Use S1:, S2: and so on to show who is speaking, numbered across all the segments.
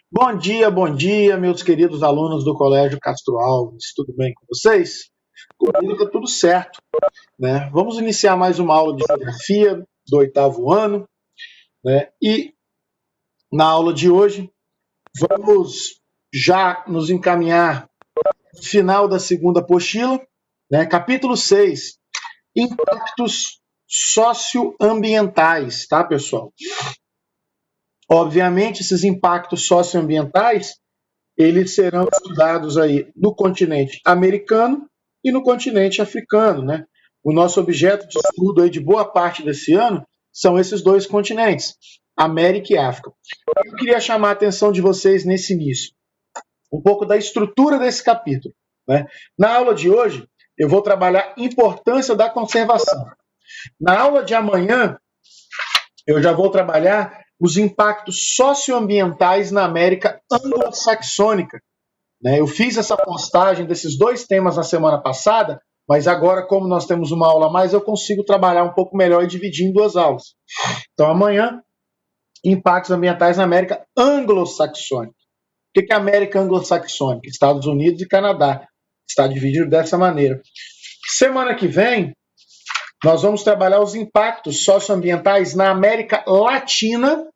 S1: Bom dia, meus queridos alunos do Colégio Castro Alves. Tudo bem com vocês? Comigo está tudo certo, né? Vamos iniciar mais uma aula de geografia do oitavo ano, né? E na aula de hoje vamos já nos encaminhar ao final da segunda apostila, né? Capítulo 6, impactos socioambientais, tá, pessoal? Obviamente, esses impactos socioambientais eles serão estudados aí no continente americano e no continente africano, né? O nosso objeto de estudo aí de boa parte desse ano são esses dois continentes, América e África. Eu queria chamar a atenção de vocês nesse início, um pouco da estrutura desse capítulo, né? Na aula de hoje, eu vou trabalhar a importância da conservação. Na aula de amanhã, eu já vou trabalhar os impactos socioambientais na América anglo-saxônica, né? Eu fiz essa postagem desses dois temas na semana passada, mas agora, como nós temos uma aula a mais, eu consigo trabalhar um pouco melhor e dividir em duas aulas. Então, amanhã, impactos ambientais na América anglo-saxônica. O que é a América anglo-saxônica? Estados Unidos e Canadá. Está dividido dessa maneira. Semana que vem, nós vamos trabalhar os impactos socioambientais na América Latina,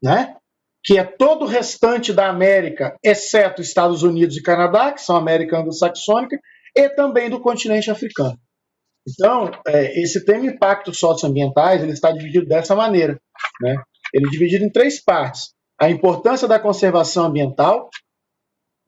S1: né? Que é todo o restante da América, exceto Estados Unidos e Canadá, que são a América anglo-saxônica, e também do continente africano. Então, esse tema impactos socioambientais, ele está dividido dessa maneira, né? Ele é dividido em três partes. A importância da conservação ambiental,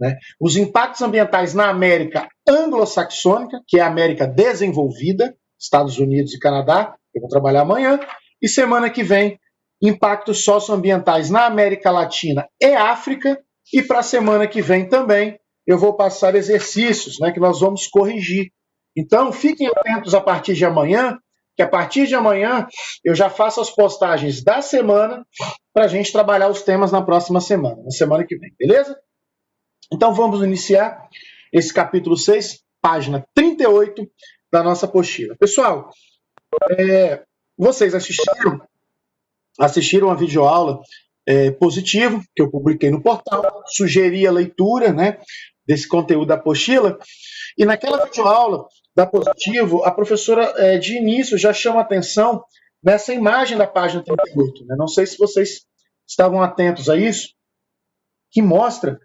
S1: né? Os impactos ambientais na América anglo-saxônica, que é a América desenvolvida, Estados Unidos e Canadá, eu vou trabalhar amanhã, e semana que vem, impactos socioambientais na América Latina e África, e para a semana que vem também eu vou passar exercícios, né, que nós vamos corrigir. Então, fiquem atentos a partir de amanhã, que a partir de amanhã eu já faço as postagens da semana para a gente trabalhar os temas na próxima semana, na semana que vem, beleza? Então, vamos iniciar esse capítulo 6, página 38 da nossa apostila. Pessoal, vocês assistiram a videoaula positivo, que eu publiquei no portal, sugeri a leitura, né, desse conteúdo da apostila, e naquela videoaula da positivo, a professora de início já chama atenção nessa imagem da página 38, né? Não sei se vocês estavam atentos a isso, que mostra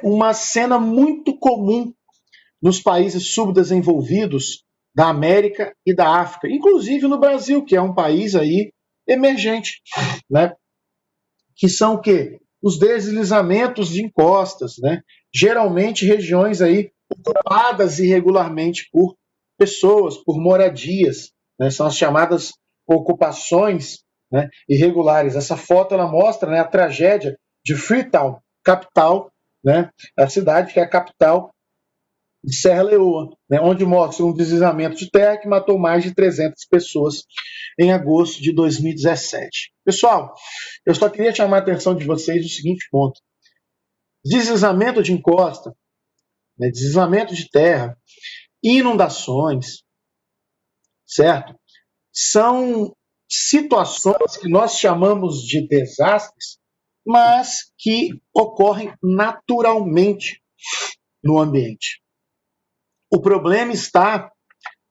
S1: uma cena muito comum nos países subdesenvolvidos da América e da África, inclusive no Brasil, que é um país aí emergente, né? Que são o quê? Os deslizamentos de encostas, né? Geralmente regiões aí ocupadas irregularmente por pessoas, por moradias, né? São as chamadas ocupações, né, irregulares. Essa foto ela mostra, né, a tragédia de Freetown, capital, né, a cidade que é a capital de Serra Leoa, né, onde mostra um deslizamento de terra que matou mais de 300 pessoas em agosto de 2017. Pessoal, eu só queria chamar a atenção de vocês do seguinte ponto. Deslizamento de encosta, né, deslizamento de terra, inundações, certo? São situações que nós chamamos de desastres, mas que ocorrem naturalmente no ambiente. O problema está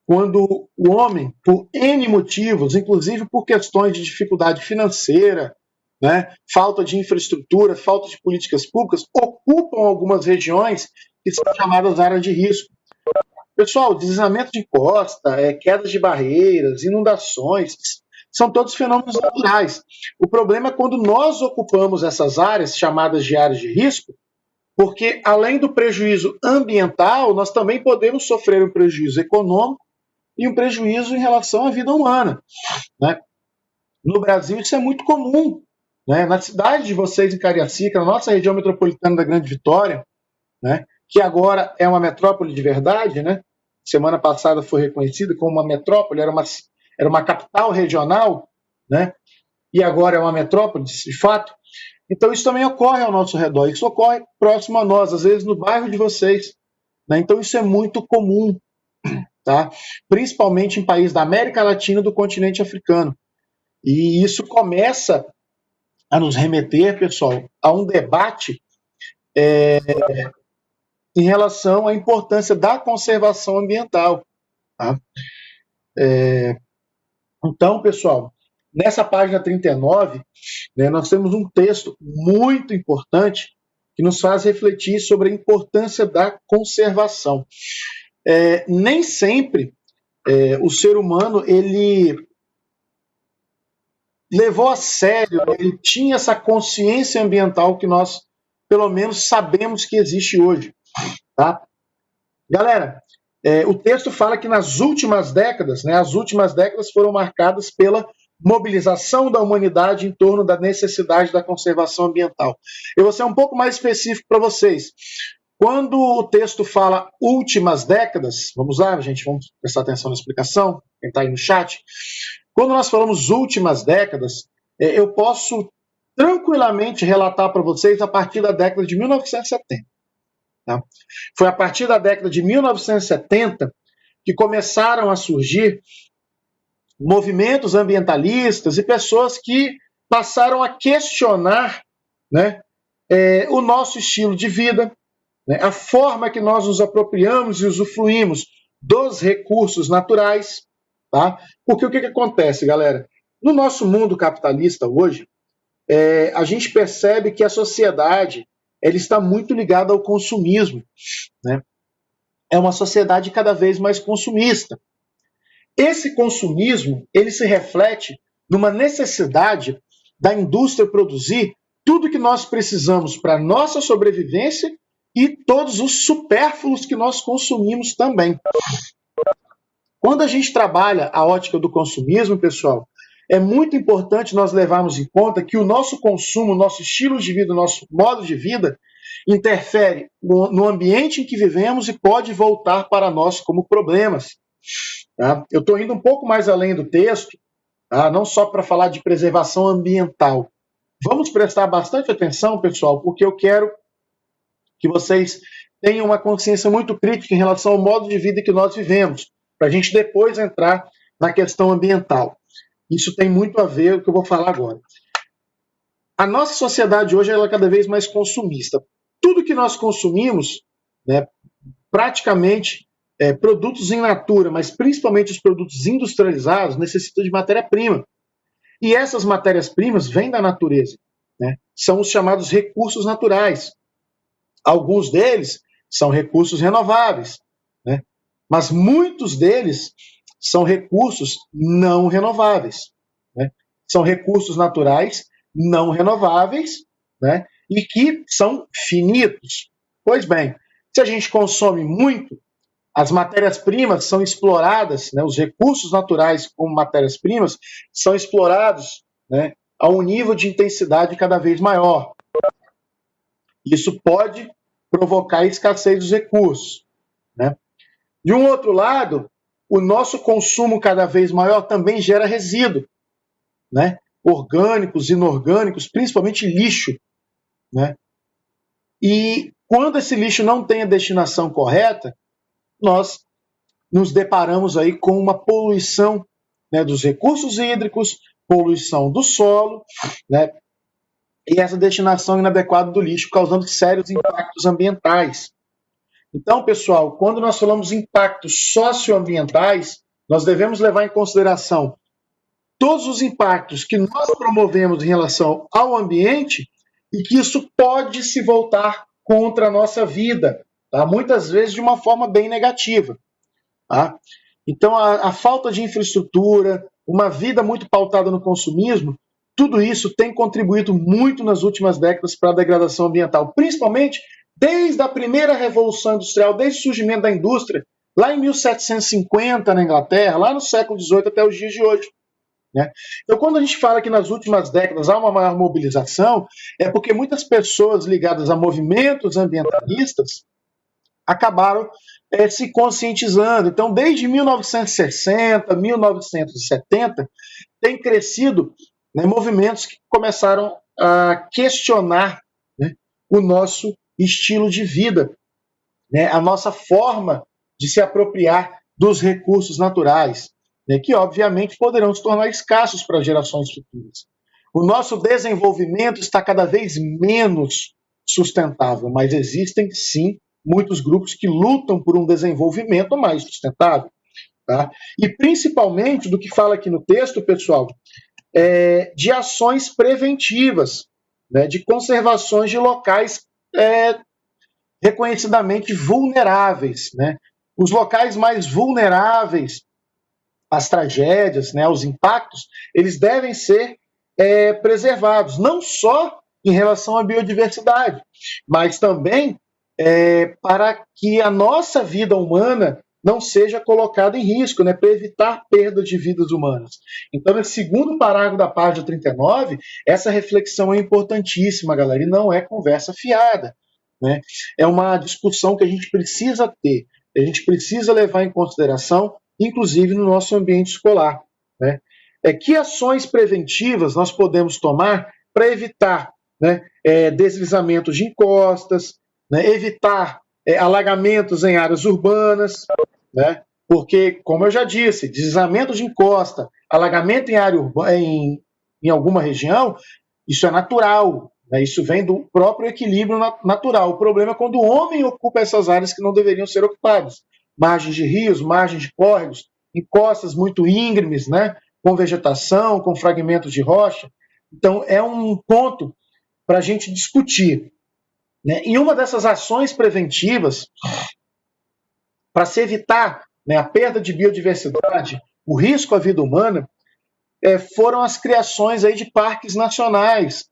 S1: quando o homem, por N motivos, inclusive por questões de dificuldade financeira, né, falta de infraestrutura, falta de políticas públicas, ocupam algumas regiões que são chamadas áreas de risco. Pessoal, deslizamento de costa, quedas de barreiras, inundações, são todos fenômenos naturais. O problema é quando nós ocupamos essas áreas, chamadas de áreas de risco, porque além do prejuízo ambiental, nós também podemos sofrer um prejuízo econômico e um prejuízo em relação à vida humana, né? No Brasil isso é muito comum, né? Na cidade de vocês, em Cariacica, na nossa região metropolitana da Grande Vitória, né, que agora é uma metrópole de verdade, né? Semana passada foi reconhecida como uma metrópole, era uma capital regional, né? E agora é uma metrópole, de fato. Então isso também ocorre ao nosso redor, isso ocorre próximo a nós, às vezes no bairro de vocês, né? Então isso é muito comum, tá? Principalmente em países da América Latina e do continente africano. E isso começa a nos remeter, pessoal, a um debate em relação à importância da conservação ambiental. Tá? Então, pessoal, nessa página 39, né, nós temos um texto muito importante que nos faz refletir sobre a importância da conservação. Nem sempre o ser humano ele levou a sério, ele tinha essa consciência ambiental que nós, pelo menos, sabemos que existe hoje. Tá? Galera, o texto fala que nas últimas décadas, né, as últimas décadas foram marcadas pela mobilização da humanidade em torno da necessidade da conservação ambiental. Eu vou ser um pouco mais específico para vocês. Quando o texto fala últimas décadas, vamos lá, gente, vamos prestar atenção na explicação, quem está aí no chat. Quando nós falamos últimas décadas, eu posso tranquilamente relatar para vocês a partir da década de 1970. Tá? Foi a partir da década de 1970 que começaram a surgir movimentos ambientalistas e pessoas que passaram a questionar, né, o nosso estilo de vida, né, a forma que nós nos apropriamos e usufruímos dos recursos naturais. Tá? Porque o que acontece, galera? No nosso mundo capitalista hoje, a gente percebe que a sociedade ela está muito ligada ao consumismo. Né? É uma sociedade cada vez mais consumista. Esse consumismo ele se reflete numa necessidade da indústria produzir tudo que nós precisamos para a nossa sobrevivência e todos os supérfluos que nós consumimos também. Quando a gente trabalha a ótica do consumismo, pessoal, é muito importante nós levarmos em conta que o nosso consumo, o nosso estilo de vida, o nosso modo de vida interfere no ambiente em que vivemos e pode voltar para nós como problemas. Tá? Eu estou indo um pouco mais além do texto, tá? Não só para falar de preservação ambiental. Vamos prestar bastante atenção, pessoal, porque eu quero que vocês tenham uma consciência muito crítica em relação ao modo de vida que nós vivemos, para a gente depois entrar na questão ambiental. Isso tem muito a ver com o que eu vou falar agora. A nossa sociedade hoje ela é cada vez mais consumista. Tudo que nós consumimos, né, praticamente produtos in natura, mas principalmente os produtos industrializados, necessitam de matéria-prima. E essas matérias-primas vêm da natureza. Né? São os chamados recursos naturais. Alguns deles são recursos renováveis, né? Mas muitos deles são recursos não renováveis. Né? São recursos naturais não renováveis, né? E que são finitos. Pois bem, se a gente consome muito, as matérias-primas são exploradas, né? Os recursos naturais como matérias-primas são explorados, né, a um nível de intensidade cada vez maior. Isso pode provocar escassez dos recursos. Né? De um outro lado, o nosso consumo cada vez maior também gera resíduo, né? Orgânicos, inorgânicos, principalmente lixo. Né? E quando esse lixo não tem a destinação correta, nós nos deparamos aí com uma poluição, né, dos recursos hídricos, poluição do solo, né? E essa destinação inadequada do lixo, causando sérios impactos ambientais. Então, pessoal, quando nós falamos impactos socioambientais, nós devemos levar em consideração todos os impactos que nós promovemos em relação ao ambiente e que isso pode se voltar contra a nossa vida, tá? Muitas vezes de uma forma bem negativa. Tá? Então, a falta de infraestrutura, uma vida muito pautada no consumismo, tudo isso tem contribuído muito nas últimas décadas para a degradação ambiental, principalmente desde a primeira Revolução Industrial, desde o surgimento da indústria, lá em 1750 na Inglaterra, lá no século XVIII até os dias de hoje. Né? Então, quando a gente fala que nas últimas décadas há uma maior mobilização, é porque muitas pessoas ligadas a movimentos ambientalistas acabaram se conscientizando. Então, desde 1960, 1970, tem crescido, né, movimentos que começaram a questionar, né, o nosso estilo de vida, né, a nossa forma de se apropriar dos recursos naturais, né, que obviamente poderão se tornar escassos para gerações futuras. O nosso desenvolvimento está cada vez menos sustentável, mas existem sim muitos grupos que lutam por um desenvolvimento mais sustentável. Tá? E principalmente do que fala aqui no texto, pessoal, de ações preventivas, né, de conservações de locais reconhecidamente vulneráveis. Né? Os locais mais vulneráveis às tragédias, né, aos impactos, eles devem ser preservados, não só em relação à biodiversidade, mas também para que a nossa vida humana não seja colocada em risco, né, para evitar perda de vidas humanas. Então, nesse segundo parágrafo da página 39, essa reflexão é importantíssima, galera, e não é conversa fiada. Né? É uma discussão que a gente precisa ter, a gente precisa levar em consideração, inclusive no nosso ambiente escolar. Né? Que ações preventivas nós podemos tomar para evitar, né, deslizamentos de encostas, né, evitar alagamentos em áreas urbanas, né, porque, como eu já disse, deslizamento de encosta, alagamento em área urbana, em alguma região, isso é natural, né, isso vem do próprio equilíbrio natural. O problema é quando o homem ocupa essas áreas que não deveriam ser ocupadas. Margens de rios, margens de córregos, encostas muito íngremes, né, com vegetação, com fragmentos de rocha. Então, é um ponto para a gente discutir. Né? E uma dessas ações preventivas, para se evitar, né, a perda de biodiversidade, o risco à vida humana, foram as criações aí de parques nacionais,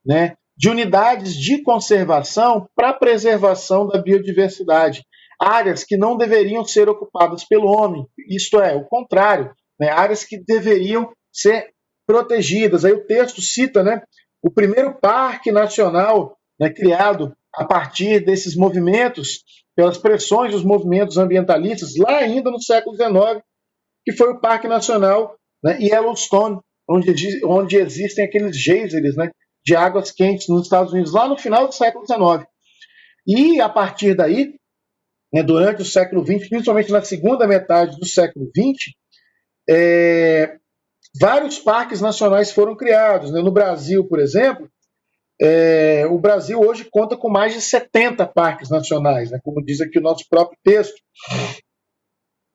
S1: né, de unidades de conservação para a preservação da biodiversidade. Áreas que não deveriam ser ocupadas pelo homem, isto é, o contrário, né, áreas que deveriam ser protegidas. Aí o texto cita, né, o primeiro parque nacional, né, criado a partir desses movimentos, pelas pressões dos movimentos ambientalistas, lá ainda no século XIX, que foi o Parque Nacional, né, Yellowstone, onde existem aqueles geysers, né, de águas quentes nos Estados Unidos, lá no final do século XIX. E, a partir daí, né, durante o século XX, principalmente na segunda metade do século XX, vários parques nacionais foram criados. Né? No Brasil, por exemplo, o Brasil hoje conta com mais de 70 parques nacionais, né, como diz aqui o nosso próprio texto.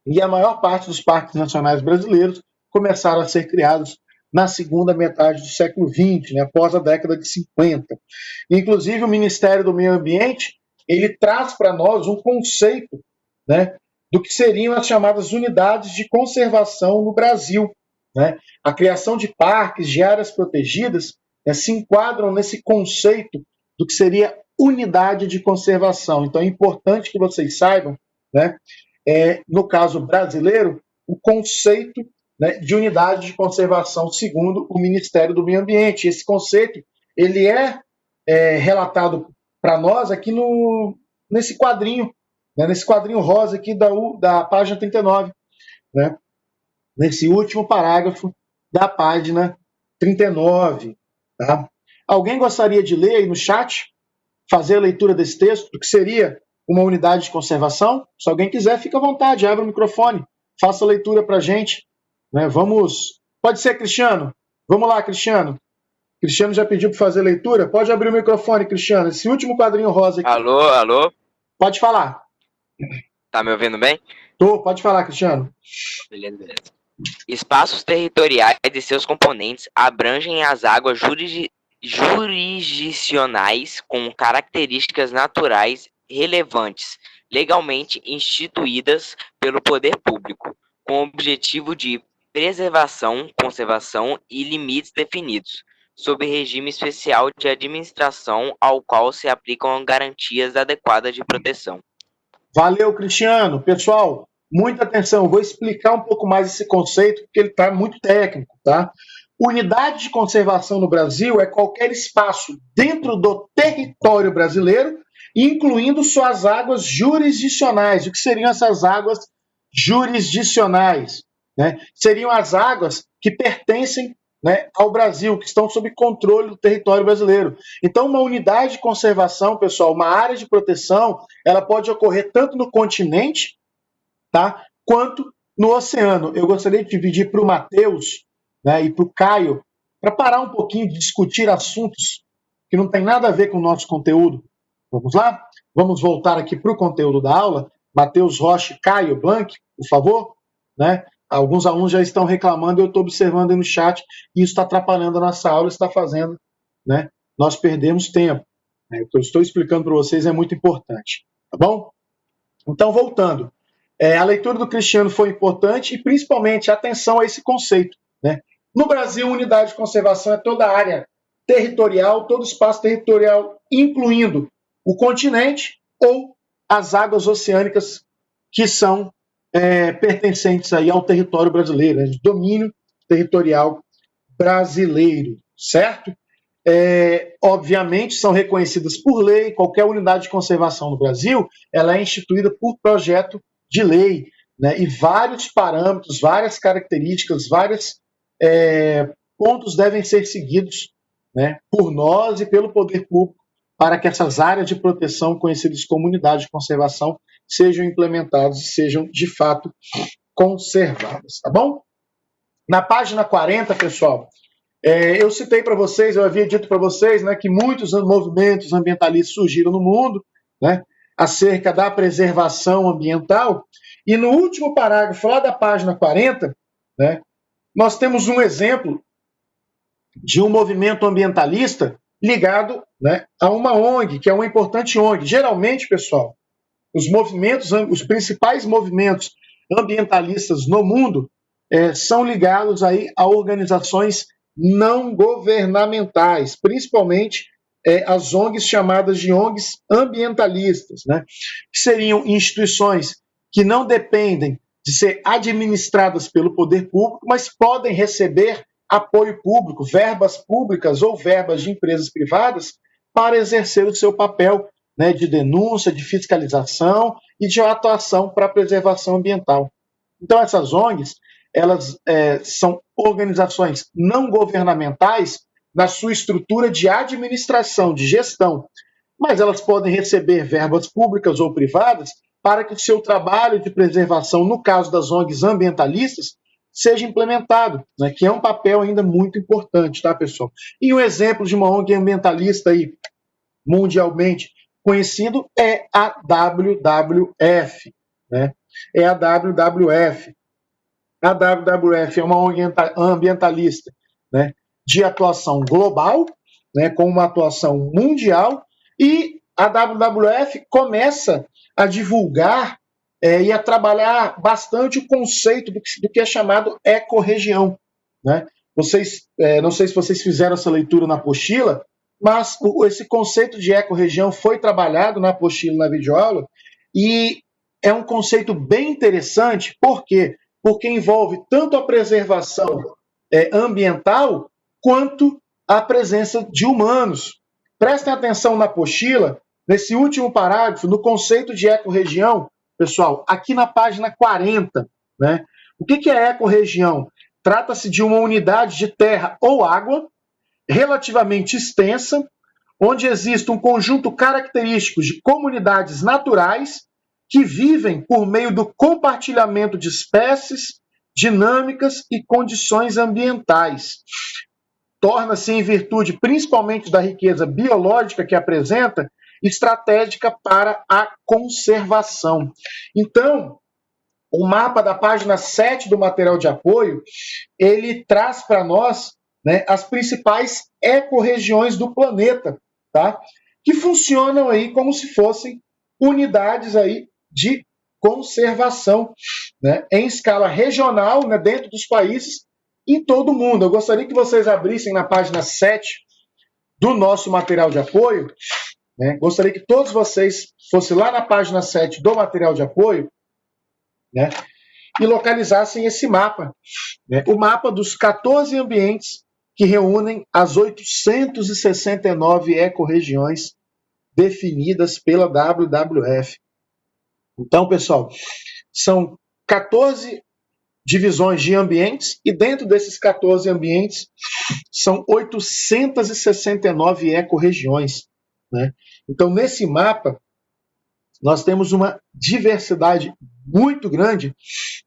S1: E a maior parte dos parques nacionais brasileiros começaram a ser criados na segunda metade do século XX, né, após a década de 50. Inclusive, o Ministério do Meio Ambiente ele traz para nós um conceito, né, do que seriam as chamadas unidades de conservação no Brasil. Né? A criação de parques, de áreas protegidas, se enquadram nesse conceito do que seria unidade de conservação. Então, é importante que vocês saibam, né, no caso brasileiro, o conceito, né, de unidade de conservação segundo o Ministério do Meio Ambiente. Esse conceito ele relatado para nós aqui nesse quadrinho, né, nesse quadrinho rosa aqui da página 39, né, nesse último parágrafo da página 39. Tá? Alguém gostaria de ler aí no chat, fazer a leitura desse texto, do que seria uma unidade de conservação? Se alguém quiser, fica à vontade, abre o microfone, faça a leitura para a gente. Né? Vamos. Pode ser, Cristiano? Vamos lá, Cristiano. Cristiano já pediu para fazer a leitura? Pode abrir o microfone, Cristiano. Esse último quadrinho rosa aqui.
S2: Alô, alô?
S1: Pode falar.
S2: Tá me ouvindo bem?
S1: Pode falar, Cristiano.
S2: Beleza, beleza. Espaços territoriais e seus componentes abrangem as águas jurisdicionais com características naturais relevantes, legalmente instituídas pelo poder público, com o objetivo de preservação, conservação e limites definidos, sob regime especial de administração ao qual se aplicam garantias adequadas de proteção.
S1: Valeu, Cristiano. Pessoal, muita atenção. Eu vou explicar um pouco mais esse conceito, porque ele está muito técnico, tá? Unidade de conservação no Brasil é qualquer espaço dentro do território brasileiro, incluindo suas águas jurisdicionais. O que seriam essas águas jurisdicionais? Né? Seriam as águas que pertencem, né, ao Brasil, que estão sob controle do território brasileiro. Então, uma unidade de conservação, pessoal, uma área de proteção, ela pode ocorrer tanto no continente, tá, quanto no oceano. Eu gostaria de dividir para o Matheus, né, e para o Caio para parar um pouquinho de discutir assuntos que não tem nada a ver com o nosso conteúdo. Vamos lá? Vamos voltar aqui para o conteúdo da aula. Matheus Rocha, Caio Blanc, por favor. Né? Alguns alunos já estão reclamando, eu estou observando aí no chat, e isso está atrapalhando a nossa aula, está fazendo, né, nós perdemos tempo. Né? O que eu estou explicando para vocês é muito importante. Tá bom? Então, voltando. A leitura do Cristiano foi importante e, principalmente, atenção a esse conceito. Né? No Brasil, unidade de conservação é toda a área territorial, todo espaço territorial, incluindo o continente ou as águas oceânicas que são pertencentes aí ao território brasileiro, né, de domínio territorial brasileiro, certo? Obviamente, são reconhecidas por lei. Qualquer unidade de conservação no Brasil, ela é instituída por projeto de lei, né, e vários parâmetros, várias características, vários pontos devem ser seguidos, né, por nós e pelo poder público para que essas áreas de proteção, conhecidas como unidade de conservação, sejam implementadas e sejam, de fato, conservadas, tá bom? Na página 40, pessoal, eu citei para vocês, eu havia dito para vocês, né, que muitos movimentos ambientalistas surgiram no mundo, né, acerca da preservação ambiental, e no último parágrafo, lá da página 40, né, nós temos um exemplo de um movimento ambientalista ligado, né, a uma ONG, que é uma importante ONG. Geralmente, pessoal, os principais movimentos ambientalistas no mundo são ligados aí a organizações não governamentais, principalmente as ONGs chamadas de ONGs ambientalistas, né, que seriam instituições que não dependem de ser administradas pelo poder público, mas podem receber apoio público, verbas públicas ou verbas de empresas privadas para exercer o seu papel, né, de denúncia, de fiscalização e de atuação para a preservação ambiental. Então, essas ONGs, elas são organizações não governamentais na sua estrutura de administração, de gestão, mas elas podem receber verbas públicas ou privadas para que o seu trabalho de preservação, no caso das ONGs ambientalistas, seja implementado, né, que é um papel ainda muito importante, tá, pessoal? E um exemplo de uma ONG ambientalista aí, mundialmente conhecido, é a WWF, né? É a WWF. A WWF é uma ONG ambientalista, né, de atuação global, né, com uma atuação mundial, e a WWF começa a divulgar e a trabalhar bastante o conceito do que é chamado ecorregião. Né? Não sei se vocês fizeram essa leitura na apostila, mas esse conceito de ecorregião foi trabalhado na apostila, na videoaula, e é um conceito bem interessante. Por quê? Porque envolve tanto a preservação ambiental quanto a presença de humanos. Prestem atenção na apostila, nesse último parágrafo, no conceito de ecorregião, pessoal, aqui na página 40, né? O que é ecorregião? Trata-se de uma unidade de terra ou água relativamente extensa, onde existe um conjunto característico de comunidades naturais que vivem por meio do compartilhamento de espécies, dinâmicas e condições ambientais. Torna-se, em virtude principalmente da riqueza biológica que apresenta, estratégica para a conservação. Então, o mapa da página 7 do material de apoio, ele traz para nós, né, as principais ecorregiões do planeta, tá? Que funcionam aí como se fossem unidades aí de conservação, né, em escala regional, né, dentro dos países, em todo o mundo. Eu gostaria que vocês abrissem na página 7 do nosso material de apoio, né? Gostaria que todos vocês fossem lá na página 7 do material de apoio, né, e localizassem esse mapa, né, o mapa dos 14 ambientes que reúnem as 869 ecorregiões definidas pela WWF. Então, pessoal, são 14 divisões de ambientes, e dentro desses 14 ambientes são 869 ecorregiões. Né? Então, nesse mapa, nós temos uma diversidade muito grande,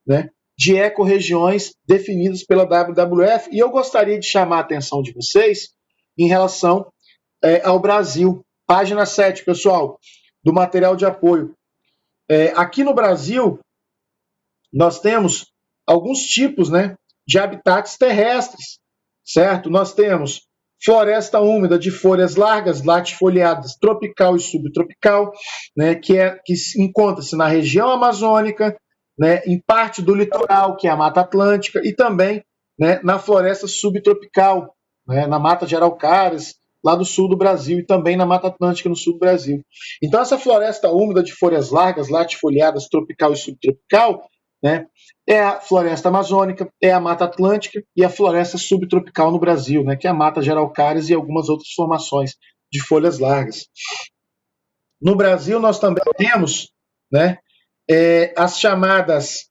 S1: né, de ecorregiões definidas pela WWF. E eu gostaria de chamar a atenção de vocês em relação ao Brasil. Página 7, pessoal, do material de apoio. Aqui no Brasil, nós temos alguns tipos, né, de habitats terrestres, certo? Nós temos floresta úmida de folhas largas, latifoliadas, tropical e subtropical, né, que encontra-se na região amazônica, né, em parte do litoral, que é a Mata Atlântica, e também, né, na floresta subtropical, né, na Mata de Araucárias, lá do sul do Brasil, e também na Mata Atlântica, no sul do Brasil. Então, essa floresta úmida de folhas largas, latifoliadas, tropical e subtropical, né, é a floresta amazônica, é a Mata Atlântica e a floresta subtropical no Brasil, né, que é a Mata de Araucárias e algumas outras formações de folhas largas. No Brasil, nós também temos, né, as chamadas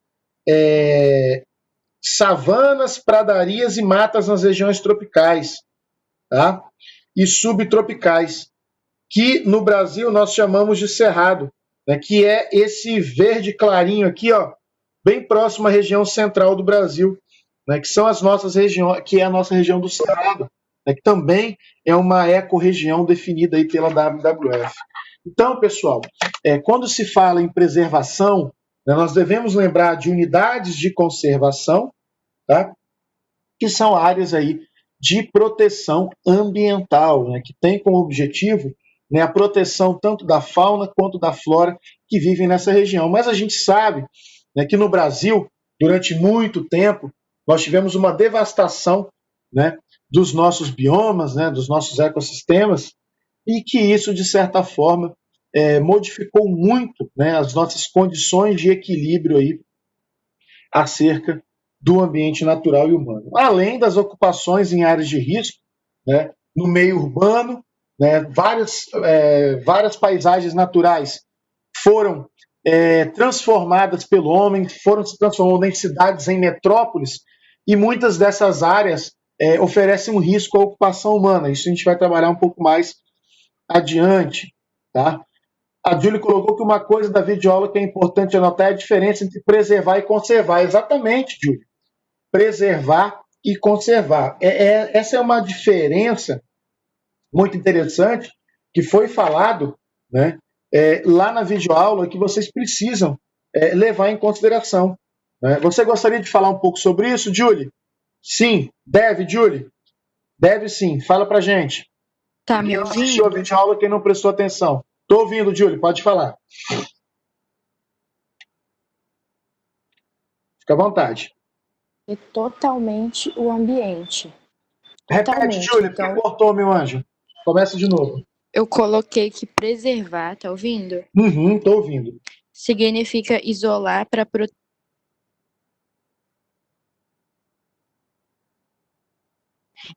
S1: savanas, pradarias e matas nas regiões tropicais, tá? E subtropicais, que no Brasil nós chamamos de cerrado, né, que é esse verde clarinho aqui, ó, bem próximo à região central do Brasil, né, que são as nossas regiões, que é a nossa região do Cerrado, né, que também é uma ecorregião definida aí pela WWF. Então, pessoal, quando se fala em preservação, né, nós devemos lembrar de unidades de conservação, tá, que são áreas aí de proteção ambiental, né, que tem como objetivo, né, a proteção tanto da fauna quanto da flora que vivem nessa região. Mas a gente sabe, né, que no Brasil, durante muito tempo, nós tivemos uma devastação, né, dos nossos biomas, né, dos nossos ecossistemas, e que isso, de certa forma, modificou muito, né, as nossas condições de equilíbrio aí acerca do ambiente natural e humano. Além das ocupações em áreas de risco, né, no meio urbano, né, várias paisagens naturais foram transformadas pelo homem, foram se transformando em cidades, em metrópoles, e muitas dessas áreas oferecem um risco à ocupação humana. Isso a gente vai trabalhar um pouco mais adiante, tá? A Júlia colocou que uma coisa da videoaula que é importante anotar é a diferença entre preservar e conservar. Exatamente, Júlia. Preservar e conservar. Essa é uma diferença muito interessante que foi falado, né, lá na videoaula, que vocês precisam levar em consideração. Né? Você gostaria de falar um pouco sobre isso, Júlia? Sim, deve, Júlia? Deve sim, fala pra gente.
S3: Tá me
S1: Quem não assistiu
S3: ouvindo?
S1: a videoaula, quem não prestou atenção. Tô ouvindo, Júlia, pode falar. Fica à vontade.
S3: É totalmente o ambiente.
S1: Repete,
S3: Totalmente.
S1: Júlia, porque
S3: Então,
S1: cortou, meu anjo. Começa de novo.
S3: eu coloquei que preservar, tá ouvindo?
S1: Tô ouvindo.
S3: Significa isolar para proteger.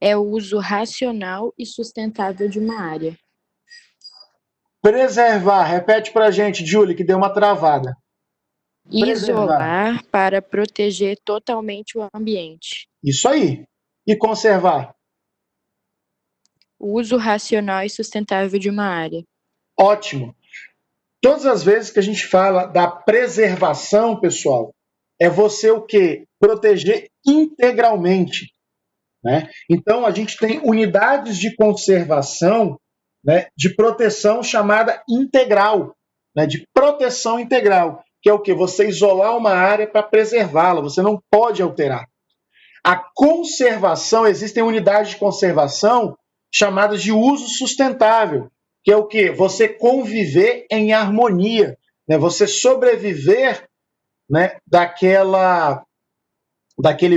S3: É o uso racional e sustentável de uma área.
S1: Preservar, repete pra gente, Júlia, que deu uma travada. Preservar.
S3: Isolar para proteger totalmente o ambiente.
S1: Isso aí. E conservar?
S3: O uso racional e sustentável de uma área.
S1: Ótimo. Todas as vezes que a gente fala da preservação, pessoal, é você o quê? Proteger integralmente. Né? Então, a gente tem unidades de conservação, né, de proteção chamada integral, né, de proteção integral, que é o quê? Você isolar uma área para preservá-la, você não pode alterar. A conservação, existem unidades de conservação chamadas de uso sustentável, que é o quê? Você conviver em harmonia, né? Você sobreviver, né, daquele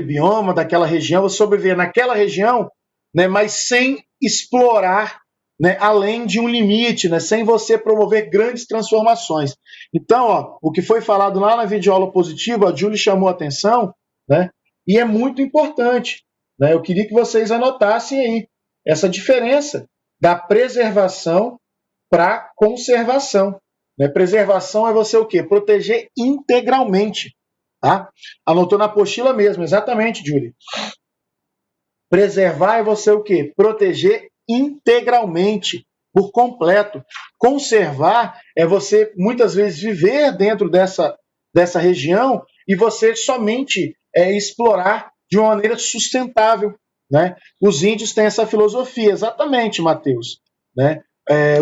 S1: bioma, daquela região, você sobreviver naquela região, né, mas sem explorar, né, além de um limite, né, sem você promover grandes transformações. Então, ó, o que foi falado lá na videoaula positiva, a Júlia chamou a atenção, né, e é muito importante. Né, eu queria que vocês anotassem aí essa diferença da preservação para conservação. Né? Preservação é você o quê? Proteger integralmente. Tá? Anotou na apostila mesmo, exatamente, Júlia. Preservar é você o quê? Proteger integralmente, por completo. Conservar é você, muitas vezes, viver dentro dessa região e você somente explorar de uma maneira sustentável, né? Os índios têm essa filosofia, exatamente, Matheus, né?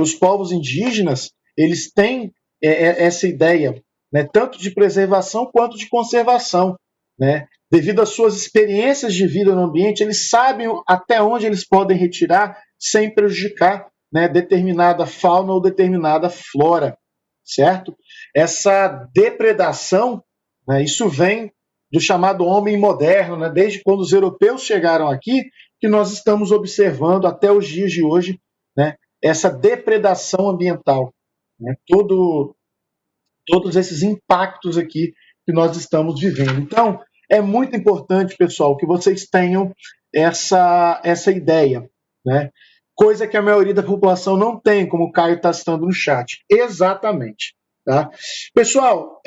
S1: Os povos indígenas, eles têm essa ideia, né, tanto de preservação quanto de conservação, né? Devido às suas experiências de vida no ambiente, eles sabem até onde eles podem retirar sem prejudicar, né, determinada fauna ou determinada flora, certo? Essa depredação, né, isso vem do chamado homem moderno, né, desde quando os europeus chegaram aqui, que nós estamos observando até os dias de hoje, né, essa depredação ambiental, né, todos esses impactos aqui que nós estamos vivendo. Então, é muito importante, pessoal, que vocês tenham essa ideia, né? Coisa que a maioria da população não tem, como o Caio está citando no chat. Exatamente. Tá? Pessoal,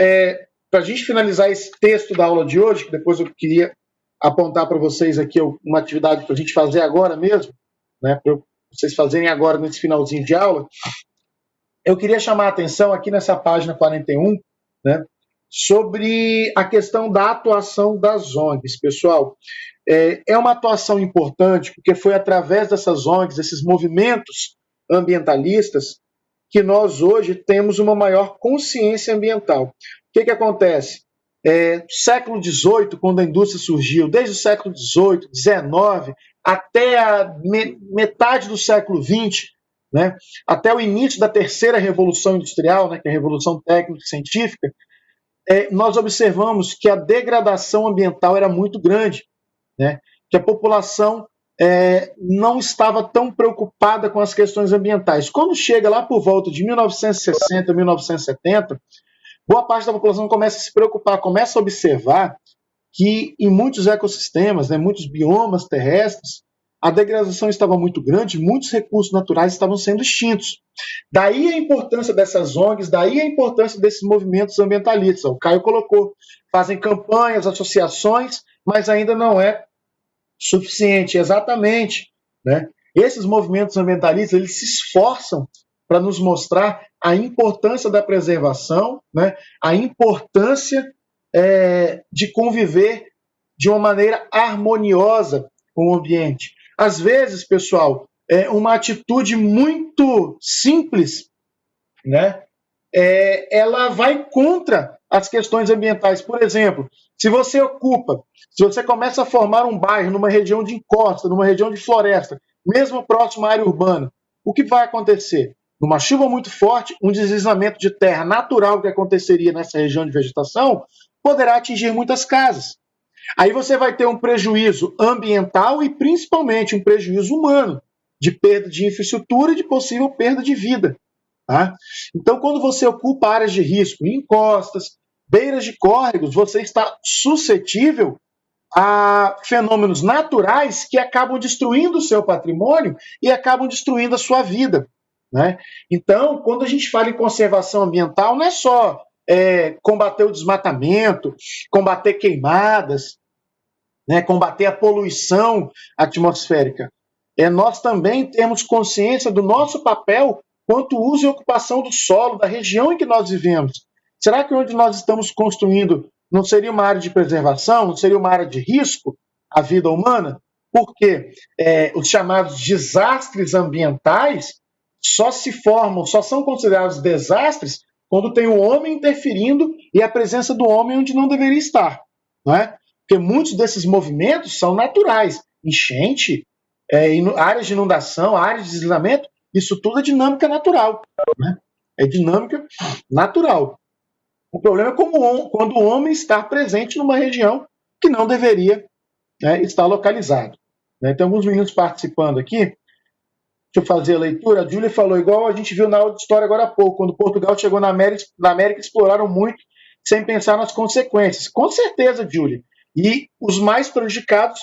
S1: para a gente finalizar esse texto da aula de hoje, que depois eu queria apontar para vocês aqui uma atividade para a gente fazer agora mesmo, né, para vocês fazerem agora nesse finalzinho de aula, eu queria chamar a atenção aqui nessa página 41, né, sobre a questão da atuação das ONGs, pessoal. É uma atuação importante, porque foi através dessas ONGs, desses movimentos ambientalistas, que nós hoje temos uma maior consciência ambiental. O que acontece? Século XVIII, quando a indústria surgiu, desde o século XVIII, XIX, até a metade do século XX, né, até o início da terceira revolução industrial, né, que é a revolução técnico-científica, nós observamos que a degradação ambiental era muito grande, né, que a população não estava tão preocupada com as questões ambientais. Quando chega lá por volta de 1960, 1970, boa parte da população começa a se preocupar, começa a observar que em muitos ecossistemas, né, muitos biomas terrestres, a degradação estava muito grande, muitos recursos naturais estavam sendo extintos. Daí a importância dessas ONGs, daí a importância desses movimentos ambientalistas. O Caio colocou, fazem campanhas, associações, mas ainda não é suficiente, exatamente, né? Esses movimentos ambientalistas, eles se esforçam para nos mostrar a importância da preservação, né? A importância de conviver de uma maneira harmoniosa com o ambiente. Às vezes, pessoal, uma atitude muito simples, né? Ela vai contra as questões ambientais. Por exemplo, se você começa a formar um bairro numa região de encosta, numa região de floresta, mesmo próximo à área urbana, o que vai acontecer? Numa chuva muito forte, um deslizamento de terra natural que aconteceria nessa região de vegetação poderá atingir muitas casas. Aí você vai ter um prejuízo ambiental e principalmente um prejuízo humano, de perda de infraestrutura e de possível perda de vida. Tá? Então, quando você ocupa áreas de risco, encostas, beiras de córregos, você está suscetível a fenômenos naturais que acabam destruindo o seu patrimônio e acabam destruindo a sua vida. Né? Então, quando a gente fala em conservação ambiental, não é só combater o desmatamento, combater queimadas, né, combater a poluição atmosférica. Nós também temos consciência do nosso papel quanto uso e ocupação do solo, da região em que nós vivemos. Será que onde nós estamos construindo não seria uma área de preservação, não seria uma área de risco à vida humana? Porque os chamados desastres ambientais só são considerados desastres quando tem o homem interferindo e a presença do homem onde não deveria estar. Não é? Porque muitos desses movimentos são naturais. Enchente, áreas de inundação, áreas de deslizamento, isso tudo é dinâmica natural. Né? É dinâmica natural. O problema é quando o homem está presente numa região que não deveria estar localizado. Né? Tem alguns meninos participando aqui. Deixa eu fazer a leitura. A Júlia falou, igual a gente viu na aula de história agora há pouco, quando Portugal chegou na América, exploraram muito sem pensar nas consequências. Com certeza, Júlia. E os mais prejudicados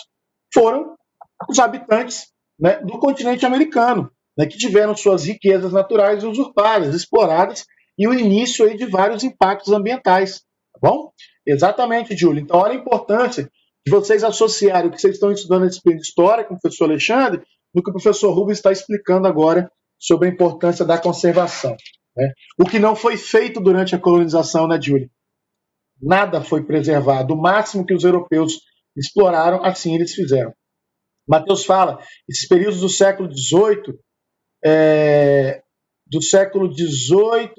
S1: foram os habitantes, né, do continente americano, né, que tiveram suas riquezas naturais usurpadas, exploradas, e o início aí de vários impactos ambientais. Tá bom? Exatamente, Júlia. Então, olha a importância de vocês associarem o que vocês estão estudando nesse período de história com o professor Alexandre, no que o professor Rubens está explicando agora sobre a importância da conservação. Né? O que não foi feito durante a colonização, né, Júlia? nada foi preservado. O máximo que os europeus exploraram, assim eles fizeram. Mateus fala, esses períodos do século XVIII, do século XVIII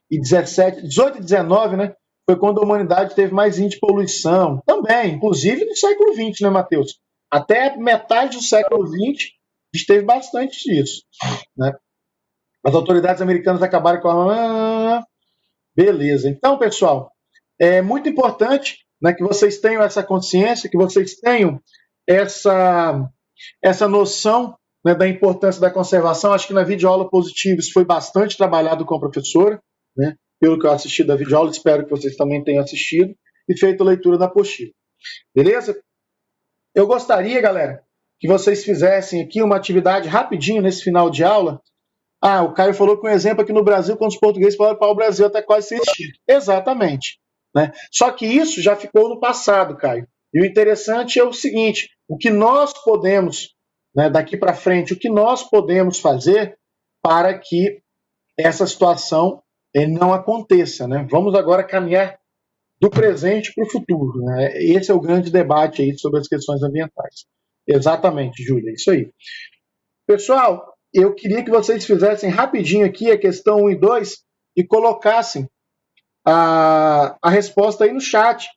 S1: e XVII, 18 e 19, né? Foi quando a humanidade teve mais índice de poluição. Também, inclusive no século XX, né, Mateus? Até metade do século XX, a gente teve bastante disso, né? As autoridades americanas acabaram com a... Beleza. Então, pessoal, é muito importante, né, que vocês tenham essa consciência, que vocês tenham essa noção, né, da importância da conservação. Acho que na videoaula positiva isso foi bastante trabalhado com a professora, né, pelo que eu assisti da videoaula, espero que vocês também tenham assistido e feito a leitura da apostila. Beleza? Eu gostaria, galera, que vocês fizessem aqui uma atividade rapidinho nesse final de aula. Ah, o Caio falou que um exemplo aqui no Brasil, quando os portugueses falaram para o Brasil até quase ser extinto. Exatamente. Né? Só que isso já ficou no passado, Caio. E o interessante é o seguinte, o que nós podemos, né, daqui para frente, o que nós podemos fazer para que essa situação não aconteça. Né? Vamos agora caminhar do presente para o futuro. Né? Esse é o grande debate aí sobre as questões ambientais. Exatamente, Júlia, isso aí. Pessoal, eu queria que vocês fizessem rapidinho aqui a questão 1 e 2 e colocassem a resposta aí no chat.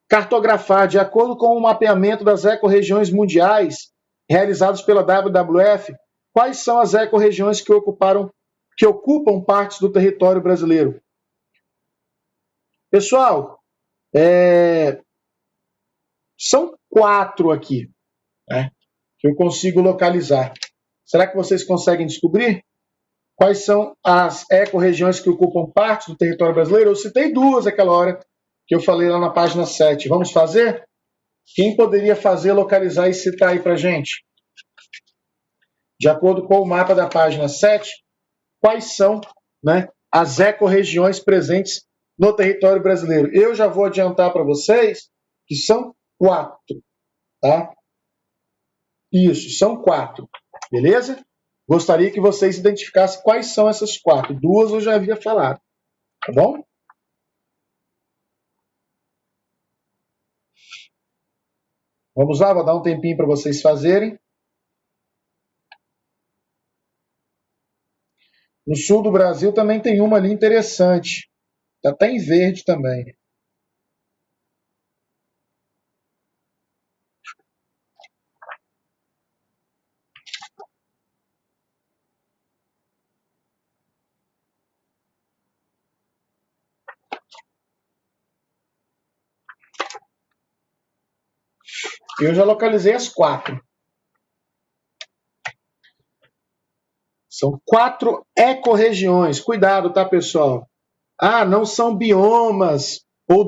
S1: Cartografar, de acordo com o mapeamento das ecorregiões mundiais realizados pela WWF, quais são as ecorregiões que ocupam partes do território brasileiro? Pessoal, são 4 aqui, né, que eu consigo localizar. Será que vocês conseguem descobrir quais são as ecorregiões que ocupam parte do território brasileiro? Eu citei 2 naquela hora que eu falei lá na página 7. Vamos fazer? Quem poderia fazer, localizar e citar aí para a gente? De acordo com o mapa da página 7, quais são, né, as ecorregiões presentes no território brasileiro? Eu já vou adiantar para vocês que são 4. Tá? Isso, são 4. Beleza? Gostaria que vocês identificassem quais são essas 4. 2 eu já havia falado. Tá bom? Vamos lá, vou dar um tempinho para vocês fazerem. No sul do Brasil também tem uma ali interessante. Está até em verde também. Eu já localizei as 4. São 4 ecorregiões. Cuidado, tá, pessoal? Ah, não são biomas, ou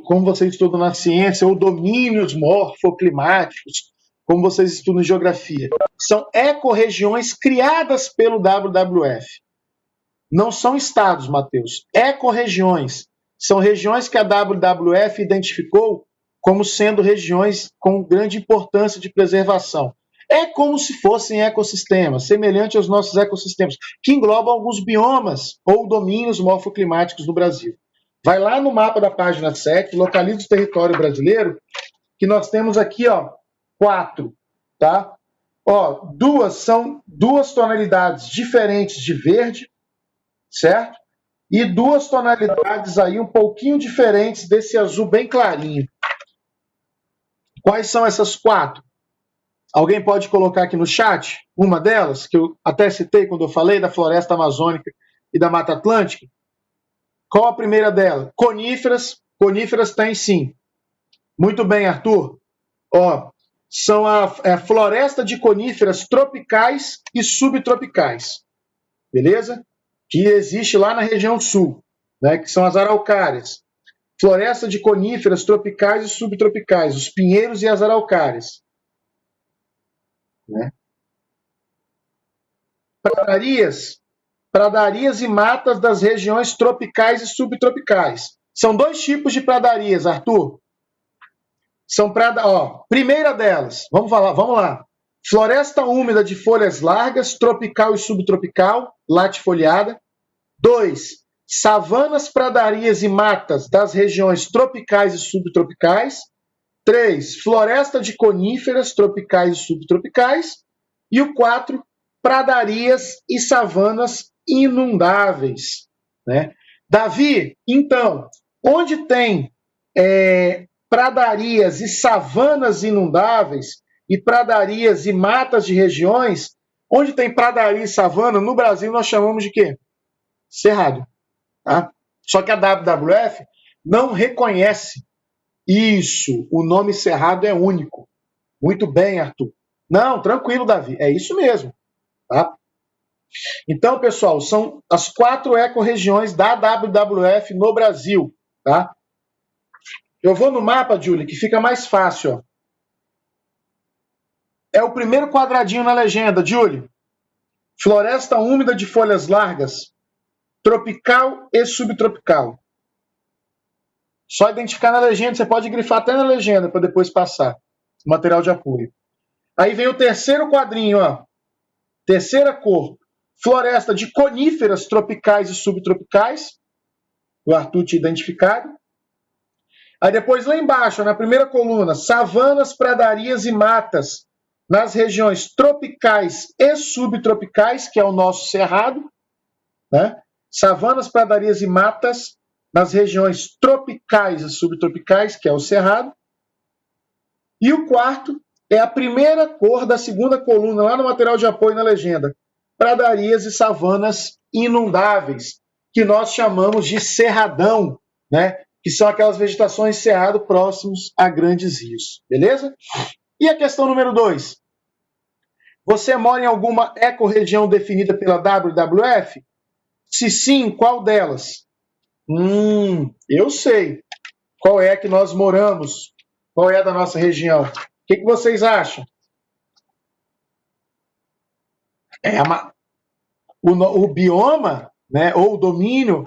S1: como vocês estudam na ciência, ou domínios morfoclimáticos, como vocês estudam em geografia. São ecorregiões criadas pelo WWF. Não são estados, Mateus. Ecorregiões. São regiões que a WWF identificou como sendo regiões com grande importância de preservação. É como se fossem ecossistemas, semelhante aos nossos ecossistemas, que englobam alguns biomas ou domínios morfoclimáticos do Brasil. Vai lá no mapa da página 7, localiza o território brasileiro, que nós temos aqui, 4, tá? São 2 tonalidades diferentes de verde, certo? E 2 tonalidades aí um pouquinho diferentes desse azul bem clarinho. Quais são essas 4? Alguém pode colocar aqui no chat uma delas, que eu até citei quando eu falei da floresta amazônica e da Mata Atlântica? Qual a primeira dela? Coníferas. Coníferas tem sim. Muito bem, Arthur. São a floresta de coníferas tropicais e subtropicais. Beleza? Que existe lá na região sul, né, que são as araucárias. Floresta de coníferas tropicais e subtropicais, os pinheiros e as araucárias. Né? Pradarias e matas das regiões tropicais e subtropicais. São 2 tipos de pradarias, Arthur. São primeira delas, vamos lá. Floresta úmida de folhas largas, tropical e subtropical, latifoliada. 2. savanas, pradarias e matas das regiões tropicais e subtropicais. 3, floresta de coníferas tropicais e subtropicais. E o 4, pradarias e savanas inundáveis. Né? Davi, então, onde tem pradarias e savanas inundáveis e pradarias e matas de regiões, onde tem pradaria e savana, no Brasil nós chamamos de quê? Cerrado. Tá? Só que a WWF não reconhece isso. O nome Cerrado é único. Muito bem, Arthur. Não, tranquilo, Davi. É isso mesmo. Tá? Então, pessoal, são as 4 ecorregiões da WWF no Brasil. Tá? Eu vou no mapa, Júlia, que fica mais fácil. Ó. É o primeiro quadradinho na legenda, Júlia. Floresta úmida de folhas largas, tropical e subtropical. Só identificar na legenda, você pode grifar até na legenda para depois passar. Material de apoio. Aí vem o terceiro quadrinho, ó. Terceira cor. Floresta de coníferas tropicais e subtropicais. O Arthur tinha identificado. Aí depois lá embaixo, na primeira coluna, savanas, pradarias e matas nas regiões tropicais e subtropicais, que é o nosso cerrado. Né? Savanas, pradarias e matas nas regiões tropicais e subtropicais, que é o cerrado. E o quarto é a primeira cor da segunda coluna, lá no material de apoio na legenda. Pradarias e savanas inundáveis, que nós chamamos de cerradão, né? Que são aquelas vegetações de cerrado próximos a grandes rios. Beleza? E a questão número 2. Você mora em alguma ecorregião definida pela WWF? Se sim, qual delas? Eu sei. Qual é que nós moramos? Qual é da nossa região? O que vocês acham? O bioma, né, ou o domínio,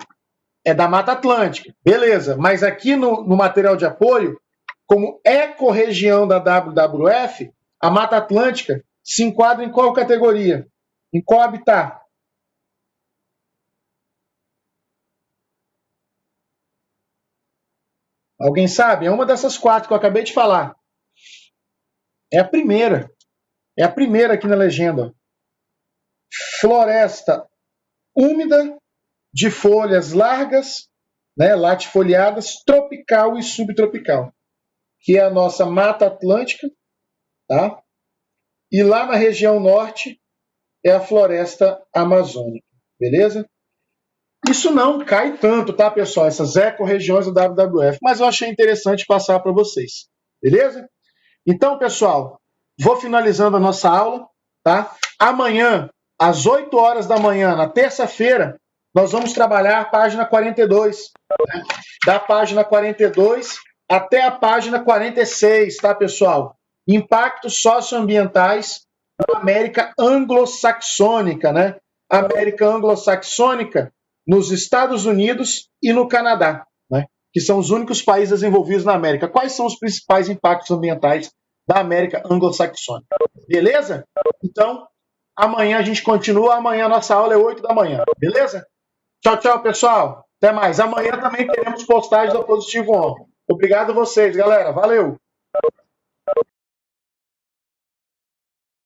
S1: é da Mata Atlântica. Beleza, mas aqui no material de apoio, como ecorregião da WWF, a Mata Atlântica se enquadra em qual categoria? Em qual habitat? Alguém sabe? É uma dessas 4 que eu acabei de falar. É a primeira. É a primeira aqui na legenda. Floresta úmida, de folhas largas, né, latifoliadas, tropical e subtropical, que é a nossa Mata Atlântica, tá? E lá na região norte é a floresta amazônica, beleza? Isso não cai tanto, tá, pessoal? Essas ecorregiões do WWF, mas eu achei interessante passar para vocês, beleza? Então, pessoal, vou finalizando a nossa aula, tá? Amanhã, às 8 horas da manhã, na terça-feira, nós vamos trabalhar a página 42, né? Da página 42 até a página 46, tá, pessoal? Impactos socioambientais na América anglo-saxônica, né? América anglo-saxônica nos Estados Unidos e no Canadá, né? Que são os únicos países desenvolvidos na América. Quais são os principais impactos ambientais da América anglo-saxônica? Beleza? Então, amanhã a gente continua. Amanhã a nossa aula é 8 da manhã. Beleza? Tchau, tchau, pessoal. Até mais. Amanhã também teremos postagem da Positivo On. Obrigado a vocês, galera. Valeu!